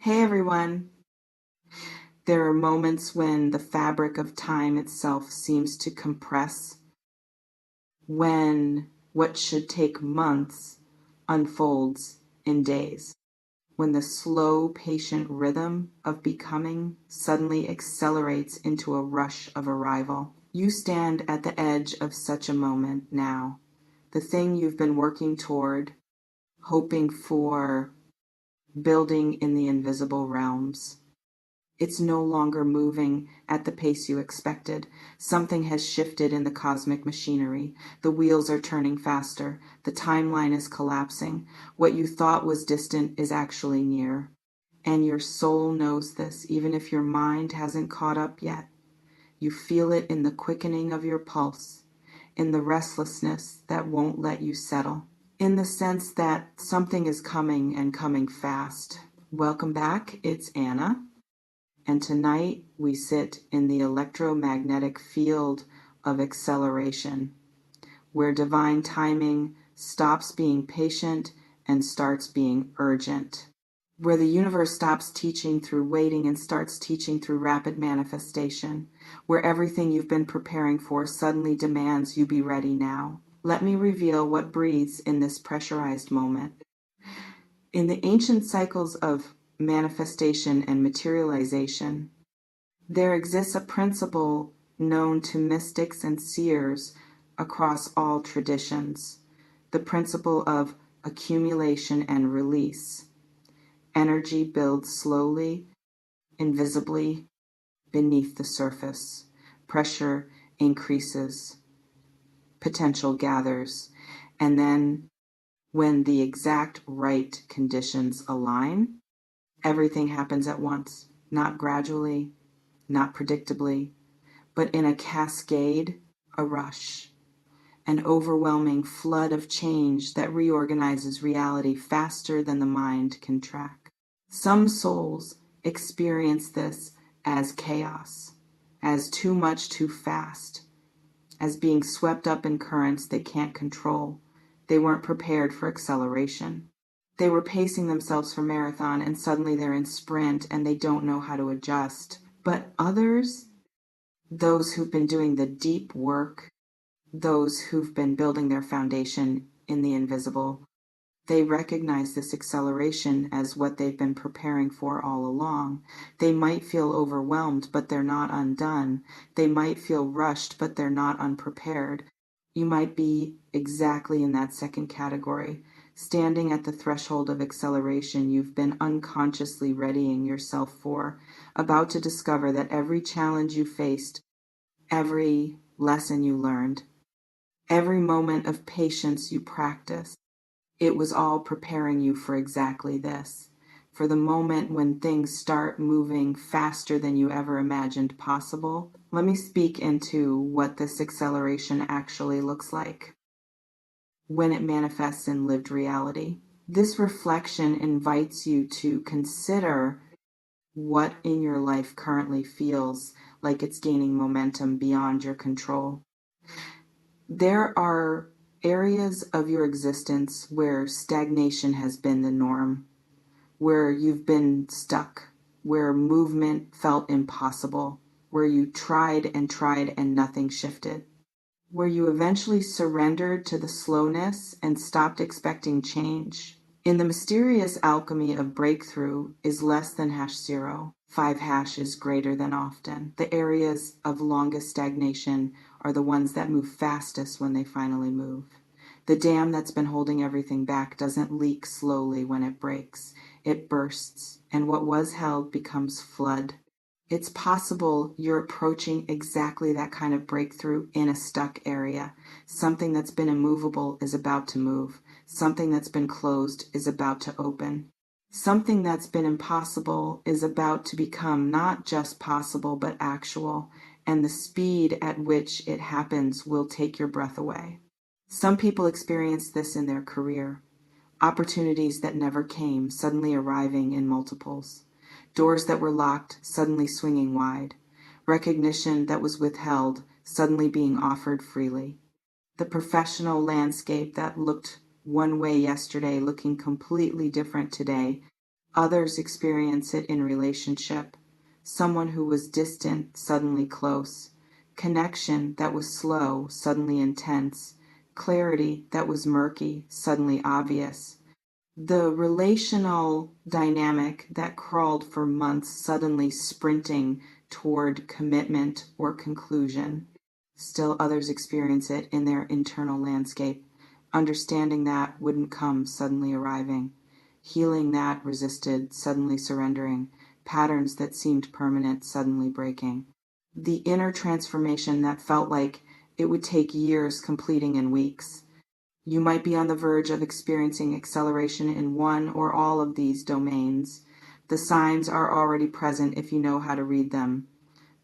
Hey everyone! There are moments when the fabric of time itself seems to compress, when what should take months unfolds in days, when the slow, patient rhythm of becoming suddenly accelerates into a rush of arrival. You stand at the edge of such a moment now, the thing you've been working toward, hoping for, building in the invisible realms. It's no longer moving at the pace you expected. Something has shifted in the cosmic machinery. The wheels are turning faster. The timeline is collapsing. What you thought was distant is actually near. And your soul knows this, even if your mind hasn't caught up yet. You feel it in the quickening of your pulse, in the restlessness that won't let you settle, in the sense that something is coming and coming fast. Welcome back. It's Anna. And tonight we sit in the electromagnetic field of acceleration, where divine timing stops being patient and starts being urgent, where the universe stops teaching through waiting and starts teaching through rapid manifestation, where everything you've been preparing for suddenly demands you be ready now. Let me reveal what breathes in this pressurized moment. In the ancient cycles of manifestation and materialization, there exists a principle known to mystics and seers across all traditions, the principle of accumulation and release. Energy builds slowly, invisibly, beneath the surface. Pressure increases, potential gathers, and then when the exact right conditions align, everything happens at once, not gradually, not predictably, but in a cascade, a rush, an overwhelming flood of change that reorganizes reality faster than the mind can track. Some souls experience this as chaos, as too much too fast, as being swept up in currents they can't control. They weren't prepared for acceleration. They were pacing themselves for marathon and suddenly they're in sprint and they don't know how to adjust. But others, those who've been doing the deep work, those who've been building their foundation in the invisible, they recognize this acceleration as what they've been preparing for all along. They might feel overwhelmed, but they're not undone. They might feel rushed, but they're not unprepared. You might be exactly in that second category. Standing at the threshold of acceleration you've been unconsciously readying yourself for, about to discover that every challenge you faced, every lesson you learned, every moment of patience you practiced, it was all preparing you for exactly this, for the moment when things start moving faster than you ever imagined possible. Let me speak into what this acceleration actually looks like when it manifests in lived reality. This reflection invites you to consider what in your life currently feels like it's gaining momentum beyond your control. There are areas of your existence where stagnation has been the norm, where you've been stuck, where movement felt impossible, where you tried and nothing shifted, where you eventually surrendered to the slowness and stopped expecting change. In the mysterious alchemy of breakthrough is less than #0. 5 hash is greater than often. The areas of longest stagnation are the ones that move fastest when they finally move. The dam that's been holding everything back doesn't leak slowly when it breaks. It bursts, and what was held becomes flood. It's possible you're approaching exactly that kind of breakthrough in a stuck area. Something that's been immovable is about to move. Something that's been closed is about to open. Something that's been impossible is about to become not just possible, but actual, and the speed at which it happens will take your breath away. Some people experience this in their career. Opportunities that never came suddenly arriving in multiples. Doors that were locked suddenly swinging wide. Recognition that was withheld suddenly being offered freely. The professional landscape that looked one way yesterday looking completely different today Others experience it in relationship. Someone who was distant, suddenly close. Connection that was slow, suddenly intense. Clarity that was murky, suddenly obvious. The relational dynamic that crawled for months, suddenly sprinting toward commitment or conclusion. Still others experience it in their internal landscape, understanding that wouldn't come, suddenly arriving, healing that resisted, suddenly surrendering, patterns that seemed permanent, suddenly breaking. The inner transformation that felt like it would take years, completing in weeks. You might be on the verge of experiencing acceleration in one or all of these domains. The signs are already present if you know how to read them.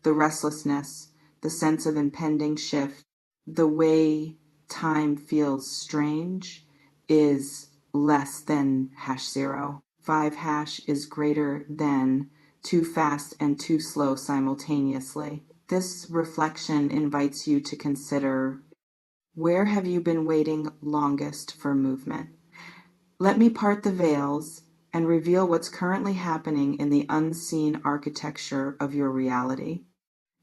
The restlessness, the sense of impending shift, the way time feels strange is less than #0. 5 is greater than too fast and too slow simultaneously. This reflection invites you to consider, where have you been waiting longest for movement? Let me part the veils and reveal what's currently happening in the unseen architecture of your reality.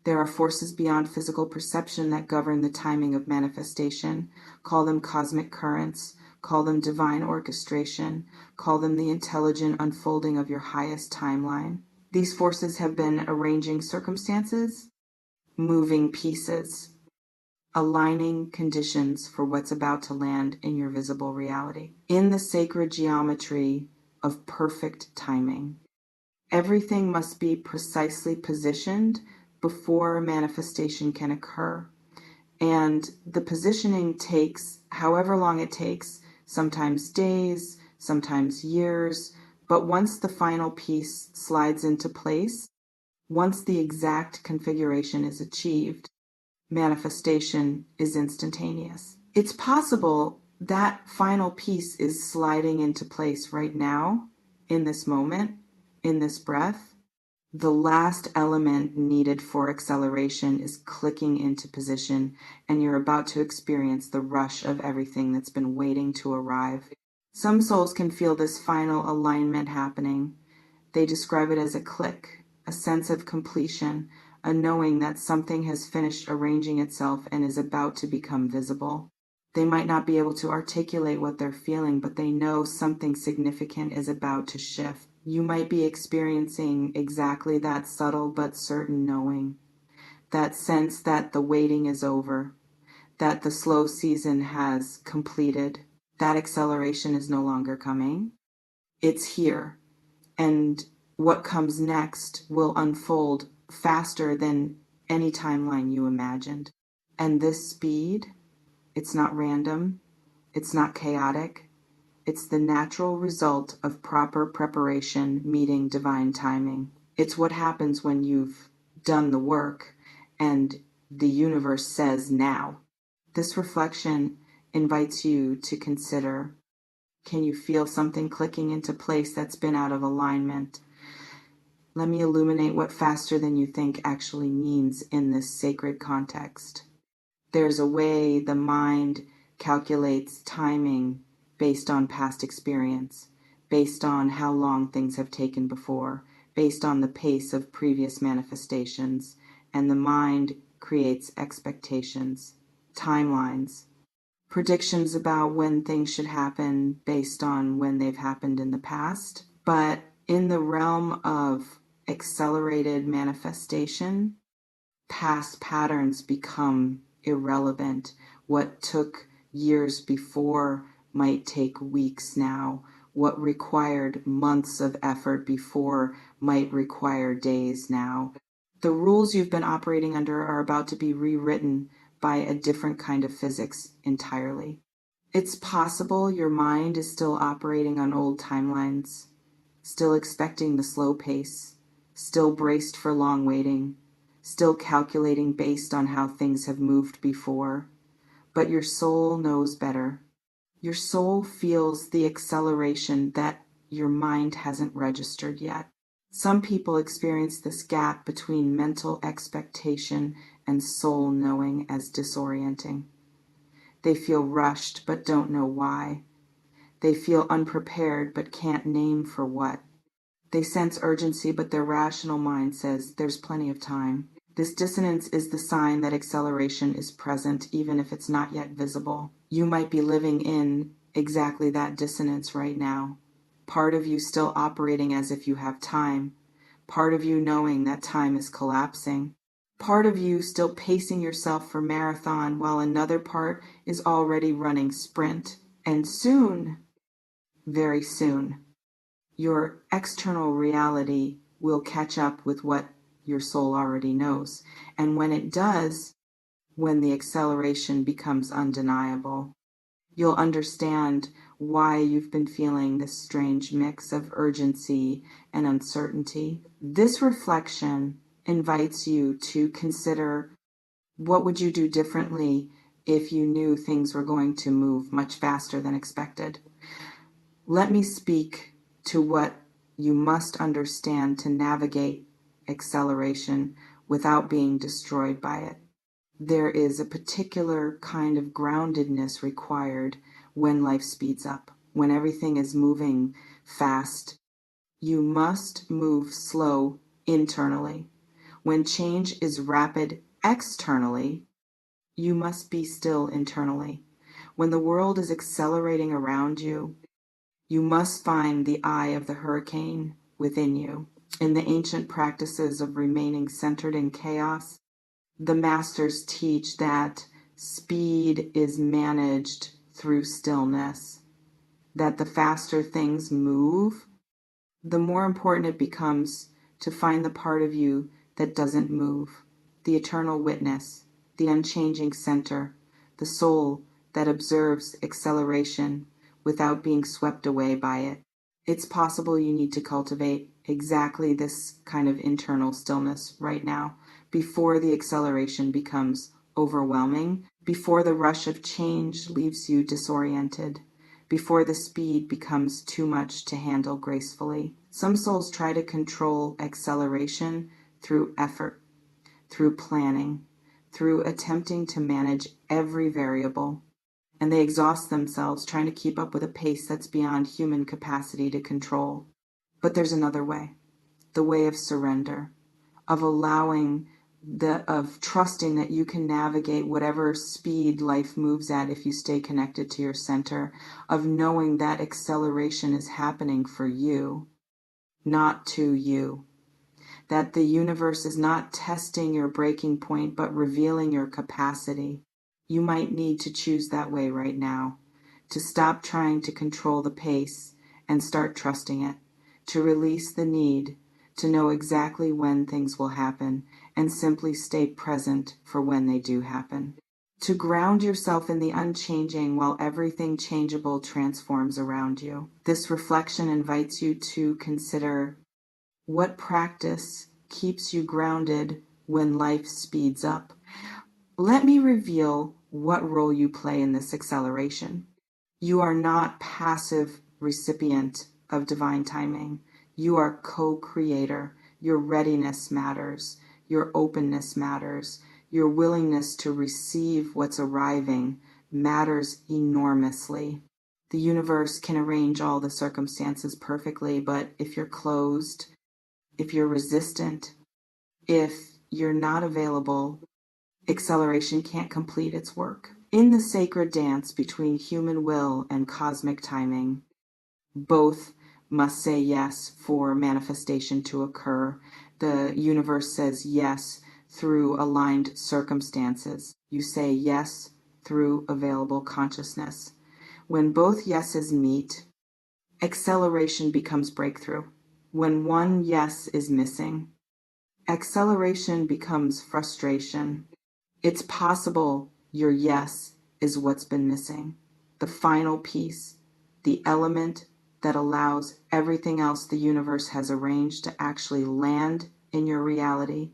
There are forces beyond physical perception that govern the timing of manifestation. Call them cosmic currents, call them divine orchestration, call them the intelligent unfolding of your highest timeline. These forces have been arranging circumstances, moving pieces, aligning conditions for what's about to land in your visible reality. In the sacred geometry of perfect timing, everything must be precisely positioned before manifestation can occur. And the positioning takes however long it takes, sometimes days, sometimes years. But once the final piece slides into place, once the exact configuration is achieved, manifestation is instantaneous. It's possible that final piece is sliding into place right now, in this moment, in this breath. The last element needed for acceleration is clicking into position, and you're about to experience the rush of everything that's been waiting to arrive. Some souls can feel this final alignment happening. They describe it as a click, a sense of completion, a knowing that something has finished arranging itself and is about to become visible. They might not be able to articulate what they're feeling, but they know something significant is about to shift. You might be experiencing exactly that subtle but certain knowing, that sense that the waiting is over, that the slow season has completed, that acceleration is no longer coming. It's here. And what comes next will unfold faster than any timeline you imagined. And this speed, it's not random, it's not chaotic, it's the natural result of proper preparation meeting divine timing. It's what happens when you've done the work and the universe says now. This reflection invites you to consider, can you feel something clicking into place that's been out of alignment? Let me illuminate what faster than you think actually means in this sacred context. There's a way the mind calculates timing based on past experience, based on how long things have taken before, based on the pace of previous manifestations, and the mind creates expectations, timelines, predictions about when things should happen based on when they've happened in the past. But in the realm of accelerated manifestation, past patterns become irrelevant. What took years before might take weeks now. What required months of effort before might require days now. The rules you've been operating under are about to be rewritten by a different kind of physics entirely. It's possible your mind is still operating on old timelines, still expecting the slow pace, still braced for long waiting, still calculating based on how things have moved before. But your soul knows better. Your soul feels the acceleration that your mind hasn't registered yet. Some people experience this gap between mental expectation and soul knowing as disorienting. They feel rushed but don't know why. They feel unprepared but can't name for what. They sense urgency, but their rational mind says there's plenty of time. This dissonance is the sign that acceleration is present, even if it's not yet visible. You might be living in exactly that dissonance right now. Part of you still operating as if you have time. Part of you knowing that time is collapsing. Part of you still pacing yourself for marathon while another part is already running sprint. And soon, very soon, your external reality will catch up with what your soul already knows. And when it does, when the acceleration becomes undeniable, you'll understand why you've been feeling this strange mix of urgency and uncertainty. This reflection invites you to consider, what would you do differently if you knew things were going to move much faster than expected? Let me speak to what you must understand to navigate acceleration without being destroyed by it. There is a particular kind of groundedness required when life speeds up, when everything is moving fast. You must move slow internally. When change is rapid externally, you must be still internally. When the world is accelerating around you, you must find the eye of the hurricane within you. In the ancient practices of remaining centered in chaos, the masters teach that speed is managed through stillness, that the faster things move, the more important it becomes to find the part of you that doesn't move, the eternal witness, the unchanging center, the soul that observes acceleration without being swept away by it. It's possible you need to cultivate exactly this kind of internal stillness right now before the acceleration becomes overwhelming, before the rush of change leaves you disoriented, before the speed becomes too much to handle gracefully. Some souls try to control acceleration through effort, through planning, through attempting to manage every variable, and they exhaust themselves trying to keep up with a pace that's beyond human capacity to control. But there's another way, the way of surrender, of allowing of trusting that you can navigate whatever speed life moves at if you stay connected to your center, of knowing that acceleration is happening for you, not to you. That the universe is not testing your breaking point, but revealing your capacity. You might need to choose that way right now, to stop trying to control the pace and start trusting it, to release the need to know exactly when things will happen and simply stay present for when they do happen. To ground yourself in the unchanging while everything changeable transforms around you. This reflection invites you to consider, what practice keeps you grounded when life speeds up? Let me reveal what role you play in this acceleration. You are not passive recipient of divine timing. You are co-creator. Your readiness matters. Your openness matters. Your willingness to receive what's arriving matters enormously. The universe can arrange all the circumstances perfectly, but if you're closed, if you're resistant, if you're not available, acceleration can't complete its work. In the sacred dance between human will and cosmic timing, both must say yes for manifestation to occur. The universe says yes through aligned circumstances. You say yes through available consciousness. When both yeses meet, acceleration becomes breakthrough. When one yes is missing, acceleration becomes frustration. It's possible your yes is what's been missing. The final piece, the element that allows everything else the universe has arranged to actually land in your reality,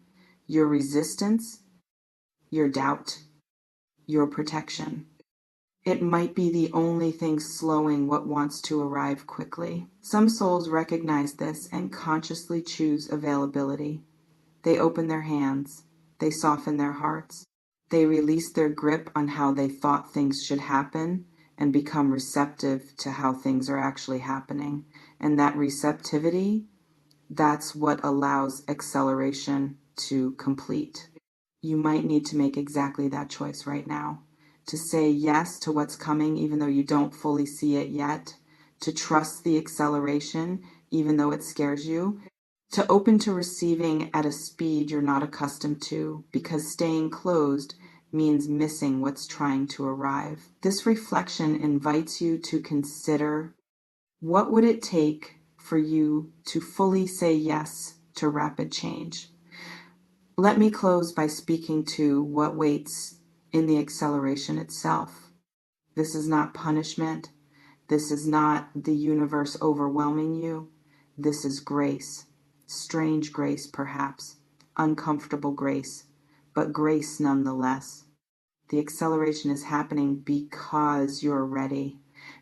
your resistance, your doubt, your protection. It might be the only thing slowing what wants to arrive quickly. Some souls recognize this and consciously choose availability. They open their hands. They soften their hearts. They release their grip on how they thought things should happen and become receptive to how things are actually happening. And that receptivity That's what allows acceleration to complete. You might need to make exactly that choice right now. To say yes to what's coming even though you don't fully see it yet. To trust the acceleration even though it scares you. To open to receiving at a speed you're not accustomed to, because staying closed means missing what's trying to arrive. This reflection invites you to consider, what would it take for you to fully say yes to rapid change? Let me close by speaking to what waits in the acceleration itself. This is not punishment. This is not the universe overwhelming you. This is grace. Strange grace, perhaps. Uncomfortable grace, but grace nonetheless. The acceleration is happening because you're ready,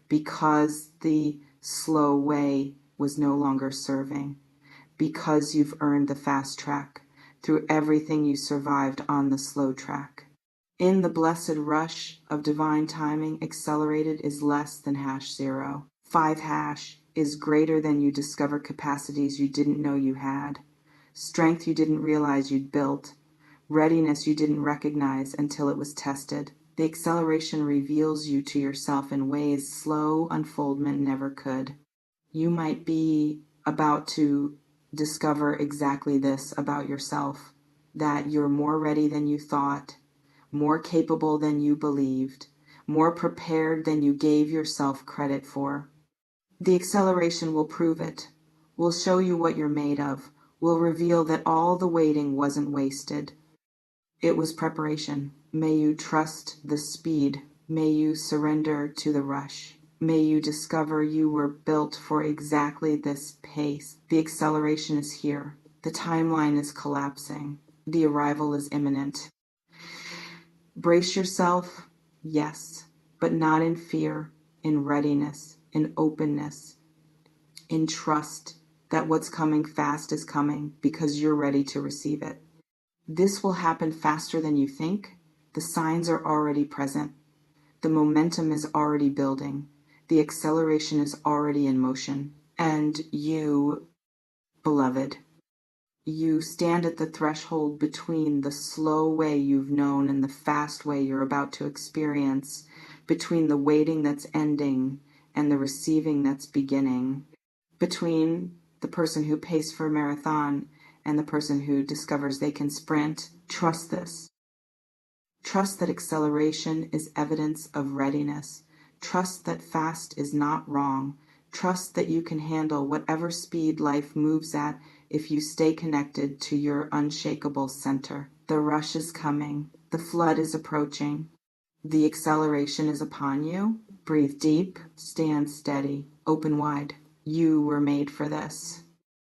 because the slow way was no longer serving, because you've earned the fast track through everything you survived on the slow track. In the blessed rush of divine timing, accelerated is less than #0. 5# is greater than you discover capacities you didn't know you had, strength you didn't realize you'd built, readiness you didn't recognize until it was tested. The acceleration reveals you to yourself in ways slow unfoldment never could. You might be about to discover exactly this about yourself, that you're more ready than you thought, more capable than you believed, more prepared than you gave yourself credit for. The acceleration will prove it, will show you what you're made of, will reveal that all the waiting wasn't wasted. It was preparation. May you trust the speed. May you surrender to the rush. May you discover you were built for exactly this pace. The acceleration is here. The timeline is collapsing. The arrival is imminent. Brace yourself, yes, but not in fear, in readiness, in openness, in trust that what's coming fast is coming because you're ready to receive it. This will happen faster than you think. The signs are already present. The momentum is already building. The acceleration is already in motion. And you, beloved, you stand at the threshold between the slow way you've known and the fast way you're about to experience, between the waiting that's ending and the receiving that's beginning, between the person who paced for a marathon and the person who discovers they can sprint. Trust this. Trust that acceleration is evidence of readiness. Trust that fast is not wrong. Trust that you can handle whatever speed life moves at if you stay connected to your unshakable center. The rush is coming. The flood is approaching. The acceleration is upon you. Breathe deep, stand steady, open wide. You were made for this.